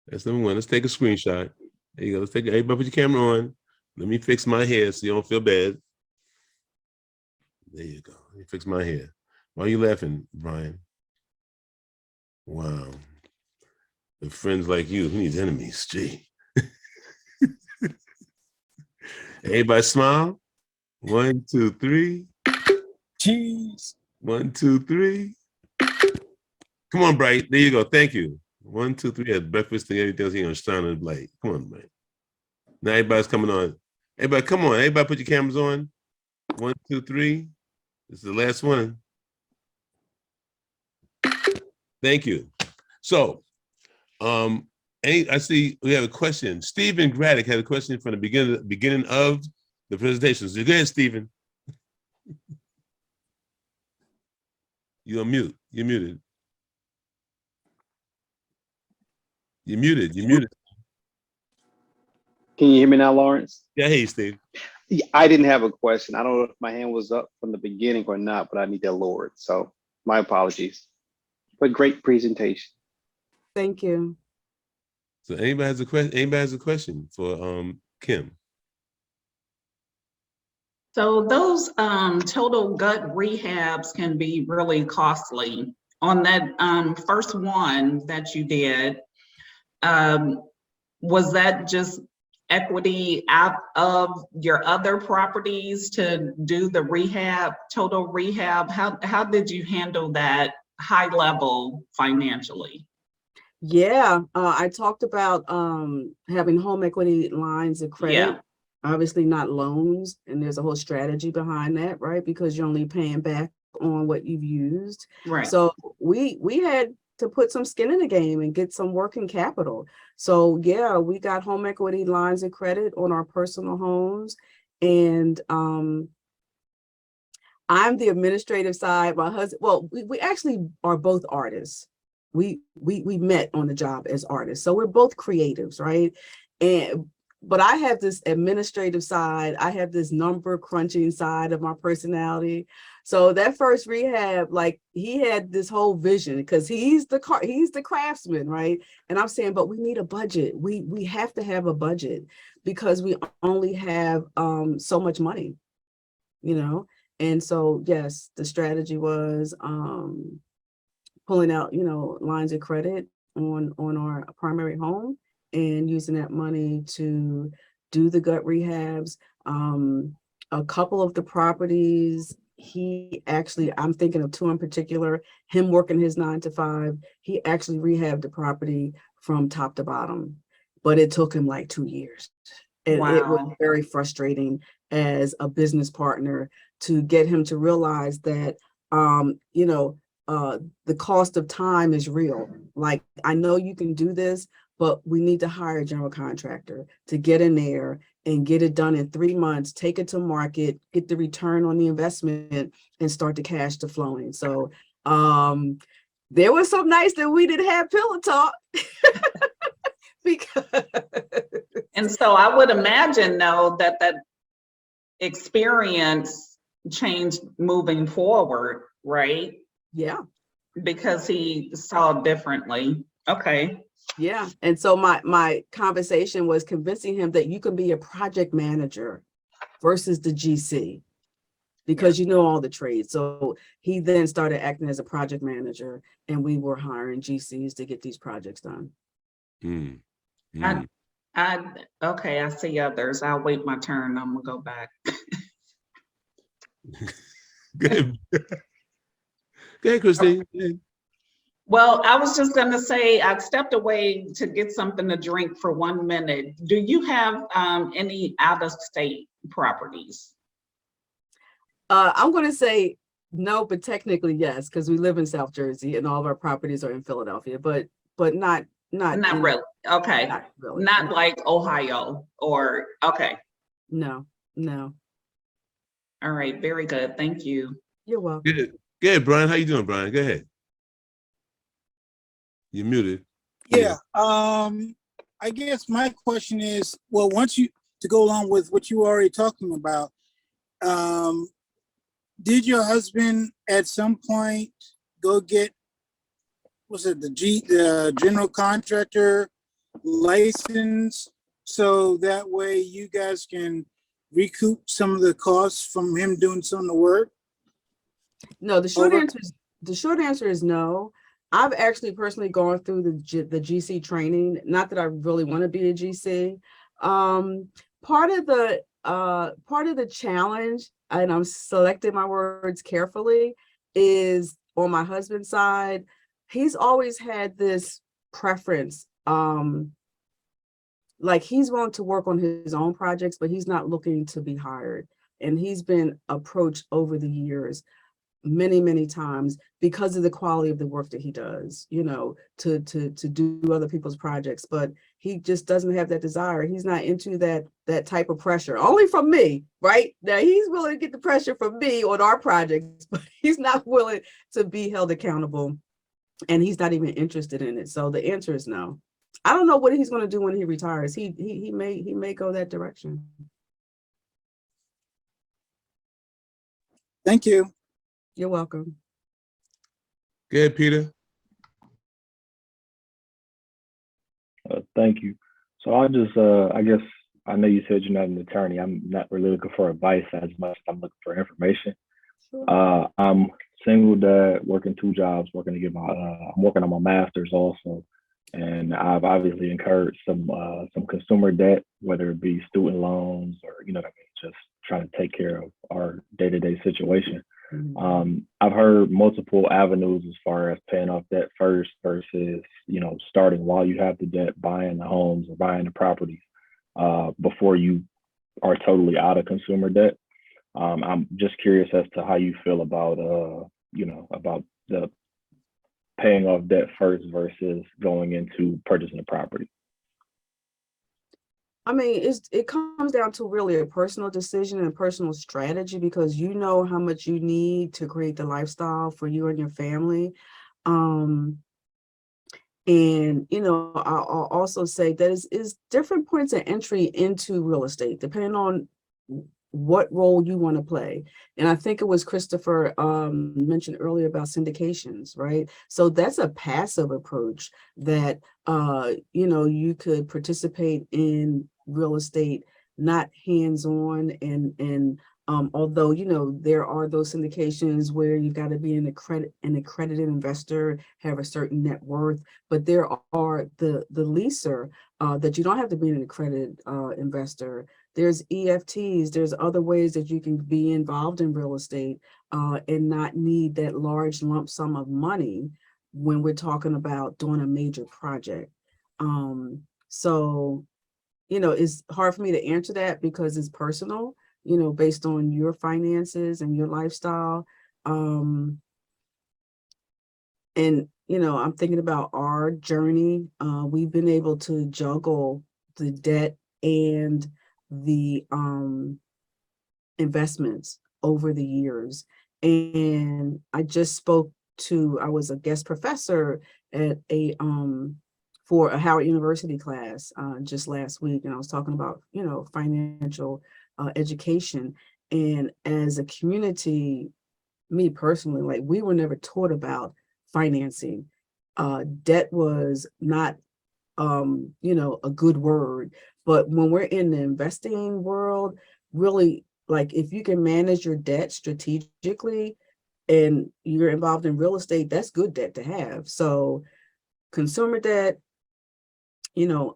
That's number one. Let's take a screenshot. There you go. Let's take everybody put your camera on. Let me fix my hair so you don't feel bad. There you go. Let me fix my hair. Why are you laughing, Brian? Wow. With friends like you, who needs enemies? Gee. Everybody smile. 1, 2, 3. Cheese. 1, 2, 3. Come on, Bright. There you go. Thank you. 1, 2, 3. Had breakfast and everything else. You're gonna shine on the light. Come on, Bright. Now everybody's coming on. Everybody, come on. Everybody put your cameras on. 1, 2, 3. This is the last one. Thank you. So, I see we have a question. Stephen Graddick had a question from the beginning of the presentation. So go ahead, Stephen. You're on mute. You're muted. You're muted. You're muted. Can you hear me now, Lawrence? Yeah, hey, Steve. Yeah, I didn't have a question. I don't know if my hand was up from the beginning or not, but I need that lowered. So my apologies. But great presentation. Thank you. So anybody has a question? Anybody has a question for Kim? So those total gut rehabs can be really costly. On that first one that you did, was that just equity out of your other properties to do the rehab, total rehab? How did you handle that high level financially? Yeah, I talked about having home equity lines of credit. Yeah. Obviously not loans, and there's a whole strategy behind that, right? Because you're only paying back on what you've used. Right. So we had to put some skin in the game and get some working capital. So yeah, we got home equity lines of credit on our personal homes. And I'm the administrative side. My husband, well, we actually are both artists. We met on the job as artists. So we're both creatives, right? But I have this administrative side. I have this number crunching side of my personality. So that first rehab, like, he had this whole vision because he's the craftsman, right? And I'm saying, but we need a budget. We have to have a budget because we only have so much money, you know? And so, yes, the strategy was pulling out, you know, lines of credit on our primary home and using that money to do the gut rehabs. a couple of the properties, I'm thinking of two in particular, him working his 9 to 5, he actually rehabbed the property from top to bottom, but it took him like 2 years. And it was Wow. very frustrating as a business partner to get him to realize that, the cost of time is real. Like, I know you can do this, but we need to hire a general contractor to get in there and get it done in 3 months, take it to market, get the return on the investment, and start the cash to flowing. So there was some nights that we didn't have pillow talk. Because And so I would imagine though that that experience changed moving forward, right? yeah, Because he saw differently. Okay. yeah. And so my conversation was convincing him that you can be a project manager versus the GC because you know all the trades. So he then started acting as a project manager, and we were hiring GCs to get these projects done. Mm. I, okay, I see others. I'll wait my turn. I'm gonna go back. Go ahead. Go ahead, Christine. Go ahead. Well, I was just gonna say, I stepped away to get something to drink for 1 minute. Do you have any out-of-state properties? I'm going to say no, but technically yes, because we live in South Jersey and all of our properties are in Philadelphia, but not Not in- really. Okay. not really. Not like Ohio or, okay. No. All right, very good. Thank you. You're welcome. Good. Go ahead, Brian. How you doing, Brian? Go ahead. You're muted. Yeah. I guess my question is, well, to go along with what you were already talking about, did your husband at some point go get, the general contractor license, so that way you guys can recoup some of the costs from him doing some of the work? No, the short Over. answer is no. I've actually personally gone through the GC training. Not that I really want to be a GC. Part of the challenge, and I'm selecting my words carefully, is on my husband's side. He's always had this preference. Like, he's willing to work on his own projects, but he's not looking to be hired. And he's been approached over the years many times because of the quality of the work that he does, to do other people's projects, but he just doesn't have that desire. He's not into that type of pressure, only from me, right? Now he's willing to get the pressure from me on our projects, but he's not willing to be held accountable, and he's not even interested in it. So the answer is no. I don't know what he's going to do when he retires. He may go that direction. Thank you. You're welcome. Go ahead, Peter. Thank you. So I just, I guess, I know you said you're not an attorney. I'm not really looking for advice as much as I'm looking for information. Sure. I'm single dad, working 2 jobs, working to get I'm working on my master's also. And I've obviously incurred some consumer debt, whether it be student loans or, just trying to take care of our day-to-day situation. I've heard multiple avenues as far as paying off debt first versus, starting while you have the debt, buying the homes or buying the properties before you are totally out of consumer debt. I'm just curious as to how you feel about, about the paying off debt first versus going into purchasing a property. I mean, it comes down to really a personal decision and a personal strategy, because you know how much you need to create the lifestyle for you and your family. And, I'll also say that is different points of entry into real estate, depending on what role you want to play. And I think it was Christopher mentioned earlier about syndications, right? So that's a passive approach that, you could participate in real estate, not hands-on. And although, there are those syndications where you've got to be an accredited investor, have a certain net worth, but there are the leaser that you don't have to be an accredited investor there's EFTs, there's other ways that you can be involved in real estate and not need that large lump sum of money when we're talking about doing a major project. So, you know, it's hard for me to answer that because it's personal, you know, based on your finances and your lifestyle. And, you know, I'm thinking about our journey. We've been able to juggle the debt and the investments over the years. And I just spoke to, I was a guest professor at a for a Howard University class just last week, and I was talking about, you know, financial education. And as a community, me personally, like, we were never taught about financing. Debt was not you know, a good word, but when we're in the investing world, really, like, if you can manage your debt strategically and you're involved in real estate, that's good debt to have. So consumer debt, you know,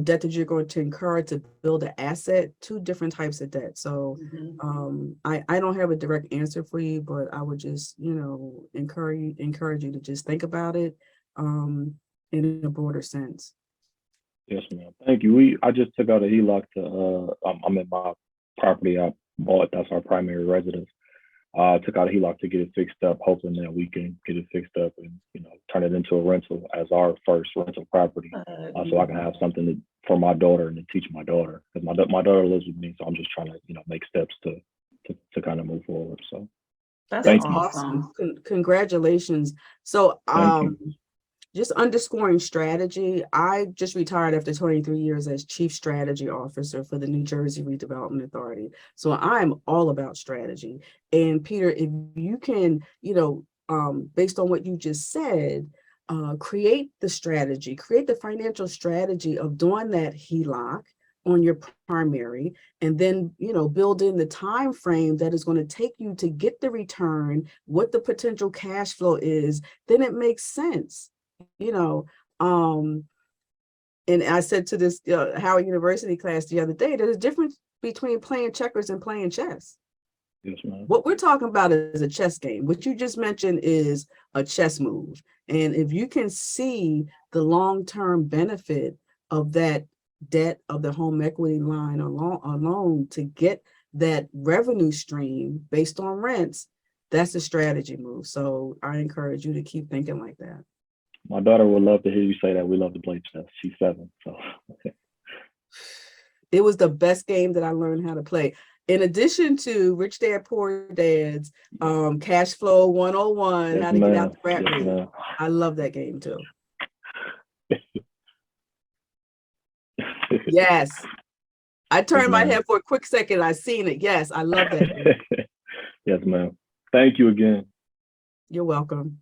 debt that you're going to incur to build an asset, two different types of debt. So I don't have a direct answer for you, but I would just, you know, encourage you to just think about it in a broader sense. Yes, ma'am. Thank you. I just took out a HELOC to I'm in my property I bought. That's our primary residence. Took out a HELOC to get it fixed up, hoping that we can get it fixed up and, you know, turn it into a rental as our first rental property, so I can have something for my daughter and to teach my daughter, because my daughter lives with me, so I'm just trying to, you know, make steps to kind of move forward. So That's thank you. awesome. Congratulations. So Thank you. just underscoring strategy. I just retired after 23 years as Chief Strategy Officer for the New Jersey Redevelopment Authority. So I'm all about strategy. And Peter, if you can, you know, based on what you just said, create the strategy, create the financial strategy of doing that HELOC on your primary, and then, you know, build in the time frame that is going to take you to get the return, what the potential cash flow is, then it makes sense. You know, and I said to this Howard University class the other day, there's a difference between playing checkers and playing chess. Yes, ma'am. What we're talking about is a chess game. What you just mentioned is a chess move. And if you can see the long-term benefit of that debt of the home equity line alone to get that revenue stream based on rents, that's a strategy move. So I encourage you to keep thinking like that. My daughter would love to hear you say that. We love to play chess. She's 7, so. It was the best game that I learned how to play. In addition to Rich Dad Poor Dad's Cash Flow 101, Yes, how to get out the rat yes, race. ma'am. I love that game too. Yes. I turned my head for a quick second. I seen it. Yes, I love that game. Yes, ma'am. Thank you again. You're welcome.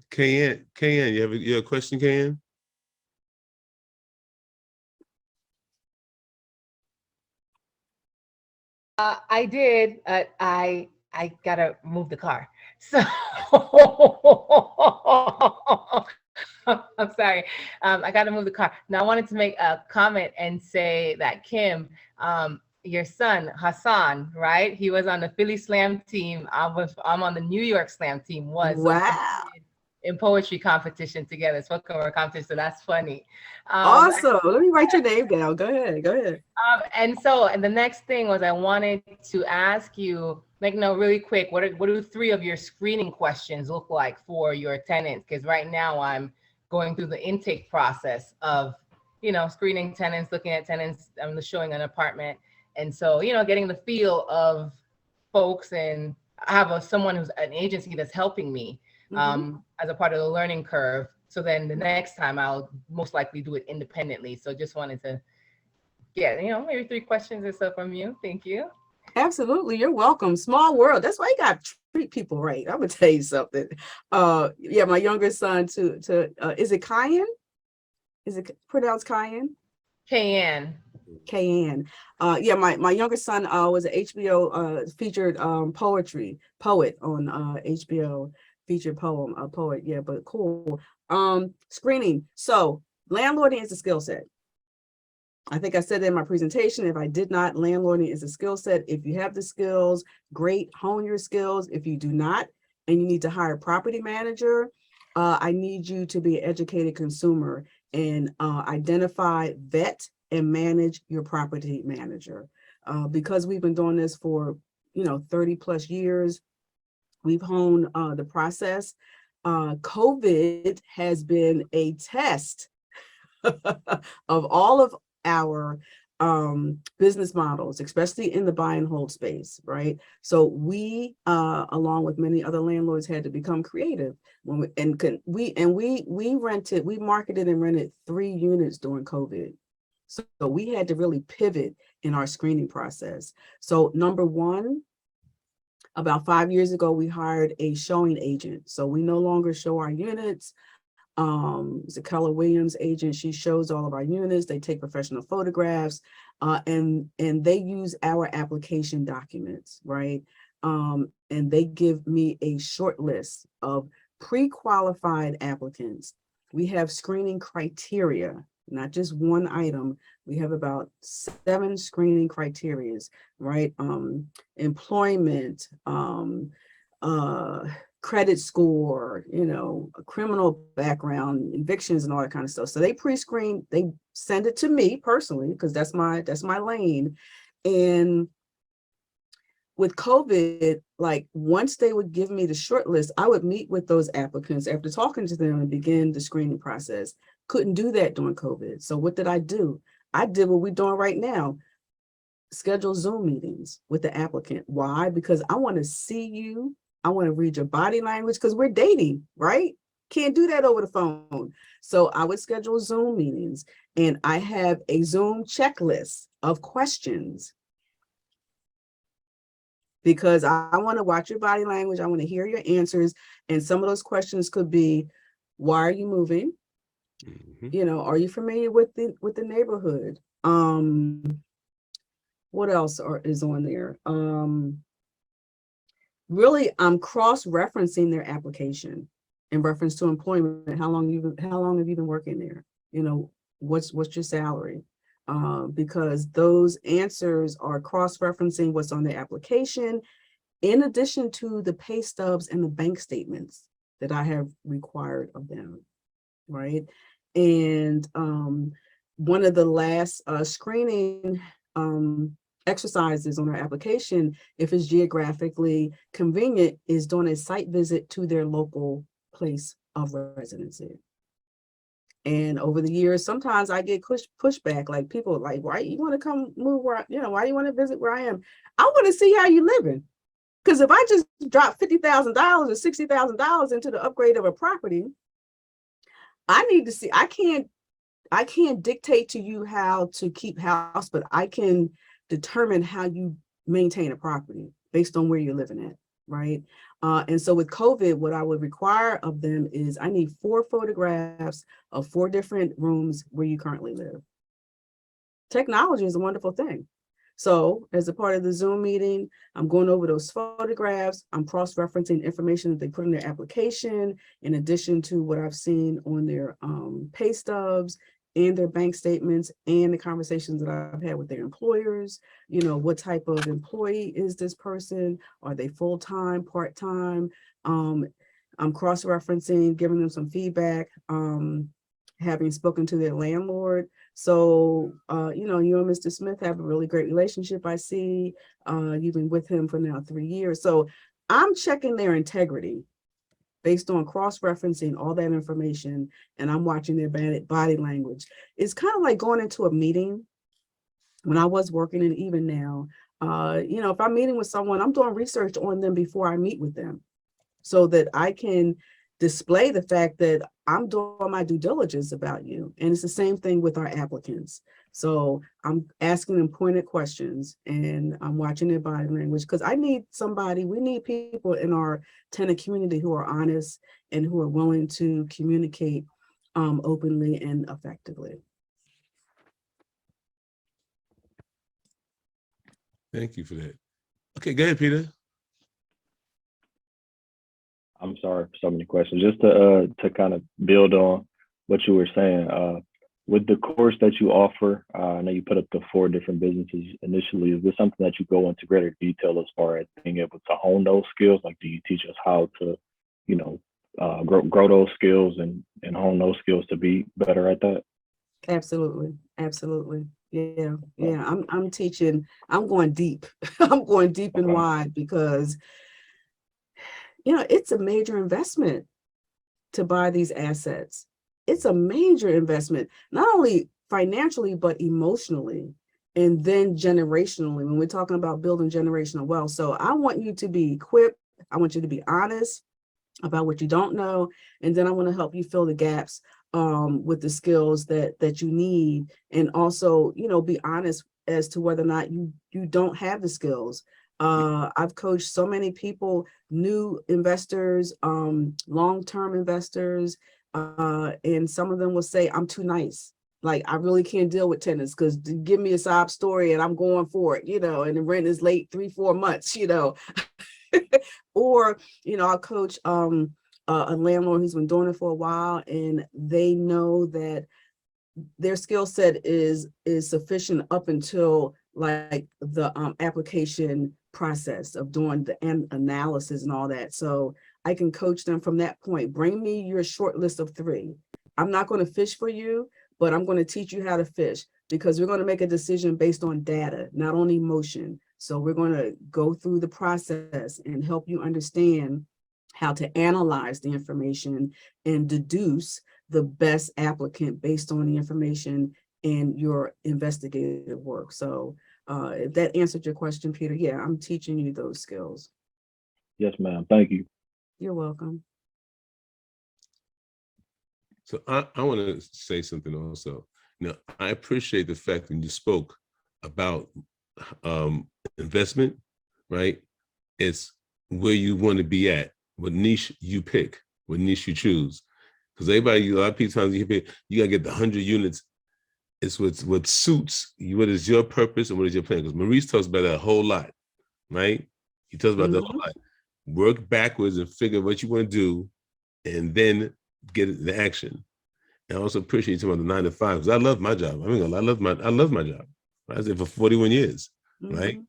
Kayan, you have a question, Kayan? I did. I gotta move the car. So I'm sorry. I gotta move the car. Now I wanted to make a comment and say that Kim, your son Hassan, right? He was on the Philly Slam team. I'm on the New York Slam team. Wow. In poetry competition together, spoken word competition. So that's funny. Awesome. Let me write your name down. Go ahead. Go ahead. And the next thing was I wanted to ask you, like, really quick, what do 3 of your screening questions look like for your tenants? Because right now I'm going through the intake process of, you know, screening tenants, looking at tenants, I'm showing an apartment. And so, you know, getting the feel of folks, and I have someone who's an agency that's helping me as a part of the learning curve. So then the next time I'll most likely do it independently. So just wanted to get, you know, maybe 3 questions or so from you. Thank you. Absolutely. You're welcome. Small world. That's why you got to treat people right. I'm gonna tell you something. Yeah, my younger son is it Cayenne? Is it pronounced Cayenne? Kayan. Yeah, my younger son was an HBO featured poet on HBO, featured poet. Yeah, but cool. Screening. So landlording is a skill set. I think I said in my presentation, if I did not, landlording is a skill set. If you have the skills, great, hone your skills. If you do not, and you need to hire a property manager, I need you to be an educated consumer and identify, vet, and manage your property manager. Because we've been doing this for 30 plus years, we've honed the process. COVID has been a test of all of our business models, especially in the buy and hold space, right? So we, along with many other landlords, had to become creative. When we marketed and rented 3 units during COVID. So we had to really pivot in our screening process. So number one, about 5 years ago, we hired a showing agent. So we no longer show our units. It's a Keller Williams agent. She shows all of our units. They take professional photographs, and they use our application documents, right? And they give me a short list of pre-qualified applicants. We have screening criteria, not just one item. We have about 7 screening criterias, right? Employment, credit score, a criminal background, evictions, and all that kind of stuff. So they pre-screen, they send it to me personally, because that's my lane. And with COVID, like once they would give me the short list, I would meet with those applicants after talking to them and begin the screening process. Couldn't do that during COVID. So what did I do? I did what we're doing right now. Schedule Zoom meetings with the applicant. Why? Because I want to see you. I want to read your body language, because we're dating, right? Can't do that over the phone. So I would schedule Zoom meetings, and I have a Zoom checklist of questions, because I want to watch your body language. I want to hear your answers. And some of those questions could be, why are you moving? Are you familiar with the neighborhood? What else is on there? Really, I'm cross-referencing their application in reference to employment. How long have you been working there? What's your salary? Because those answers are cross-referencing what's on the application, in addition to the pay stubs and the bank statements that I have required of them, right? And one of the last screening exercises on our application, if it's geographically convenient, is doing a site visit to their local place of residency. And over the years, sometimes I get pushback, like people are like, why you want to come move where, why do you want to visit where I am? I want to see how you living. Because if I just drop $50,000 or $60,000 into the upgrade of a property, I need to see, I can't dictate to you how to keep house, but I can determine how you maintain a property based on where you're living at, right? And so with COVID, what I would require of them is I need 4 photographs of 4 different rooms where you currently live. Technology is a wonderful thing. So as a part of the Zoom meeting, I'm going over those photographs. I'm cross-referencing information that they put in their application, in addition to what I've seen on their pay stubs and their bank statements, and the conversations that I've had with their employers. What type of employee is this person? Are they full-time, part-time? I'm cross-referencing, giving them some feedback, having spoken to their landlord. So, you and Mr. Smith have a really great relationship, I see. You've been with him for now 3 years. So I'm checking their integrity based on cross-referencing all that information, and I'm watching their body language. It's kind of like going into a meeting when I was working, and even now, if I'm meeting with someone, I'm doing research on them before I meet with them, so that I can display the fact that I'm doing my due diligence about you. And it's the same thing with our applicants. So I'm asking them pointed questions, and I'm watching their body language, because we need people in our tenant community who are honest and who are willing to communicate openly and effectively. Thank you for that. Okay, go ahead, Peter. I'm sorry for so many questions. Just to kind of build on what you were saying, with the course that you offer, I know you put up the 4 different businesses initially. Is this something that you go into greater detail as far as being able to hone those skills? Like, do you teach us how to, you know, grow those skills and hone those skills to be better at that? Absolutely. Absolutely. Yeah. Yeah. I'm teaching, I'm going deep. I'm going deep and wide because, you know, it's a major investment to buy these assets. It's a major investment, not only financially, but emotionally, and then generationally, when we're talking about building generational wealth. So I want you to be equipped. I want you to be honest about what you don't know. And then I want to help you fill the gaps with the skills that you need. And also, you know, be honest as to whether or not you don't have the skills. I've coached so many people, new investors, long-term investors, and some of them will say, I'm too nice. Like, I really can't deal with tenants because give me a sob story and I'm going for it, you know, and the rent is late 3-4 months, you know. Or, you know, I'll coach a landlord who's been doing it for a while, and they know that their skill set is sufficient up until like the application process of doing the analysis and all that. So I can coach them from that point. Bring me your short list of 3. I'm not going to fish for you, but I'm going to teach you how to fish, because we're going to make a decision based on data, not on emotion. So we're going to go through the process and help you understand how to analyze the information and deduce the best applicant based on the information and your investigative work. So if that answered your question, Peter, yeah, I'm teaching you those skills. Yes, ma'am. Thank you. You're welcome. So I want to say something also. You know, I appreciate the fact when you spoke about investment, right? It's where you want to be at, what niche you pick, what niche you choose. Because everybody, a lot of people, you gotta get the 100 units. It's what suits you, what is your purpose and what is your plan. Because Maurice talks about that a whole lot, right? He talks about that a whole lot. Work backwards and figure what you want to do, and then get it into action. And I also appreciate you talking about the 9 to 5, because I love my job. I mean, I love my job. I was there for 41 years, right?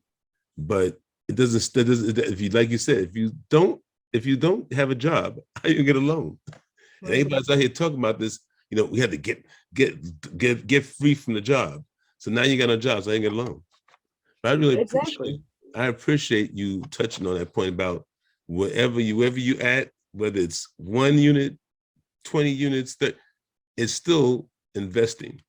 But it doesn't, if you, like you said, if you don't have a job, how you get a loan? And anybody's out here talking about this, you know, we had to get free from the job. So now you got no job, so I ain't get a loan. But I really appreciate you touching on that point about wherever you at, whether it's 1 unit, 20 units, it's still investing.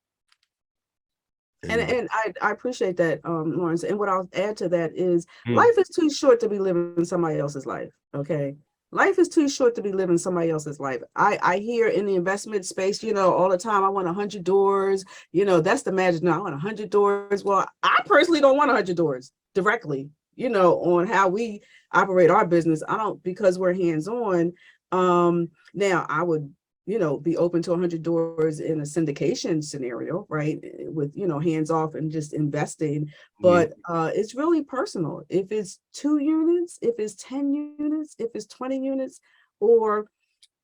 And I appreciate that, Lawrence. And what I'll add to that is life is too short to be living somebody else's life. Okay. Life is too short to be living somebody else's life. I hear in the investment space, you know, all the time, I want 100 doors, you know, that's the magic. No, I want 100 doors. Well, I personally don't want 100 doors directly, you know, on how we operate our business. I don't, because we're hands-on. Now I would, you know, be open to 100 doors in a syndication scenario, right? With, you know, hands off and just investing. But it's really personal. If it's 2 units, if it's 10 units, if it's 20 units, or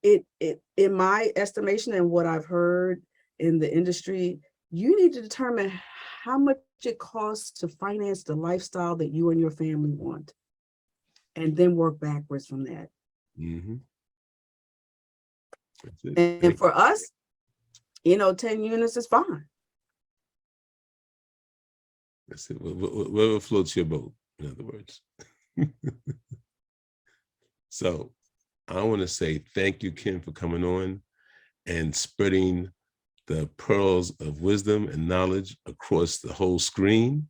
it in my estimation and what I've heard in the industry, you need to determine how much it costs to finance the lifestyle that you and your family want, and then work backwards from that. And for us, you know, 10 units is fine. That's it. Whatever floats your boat, in other words. So I want to say thank you, Kim, for coming on and spreading the pearls of wisdom and knowledge across the whole screen.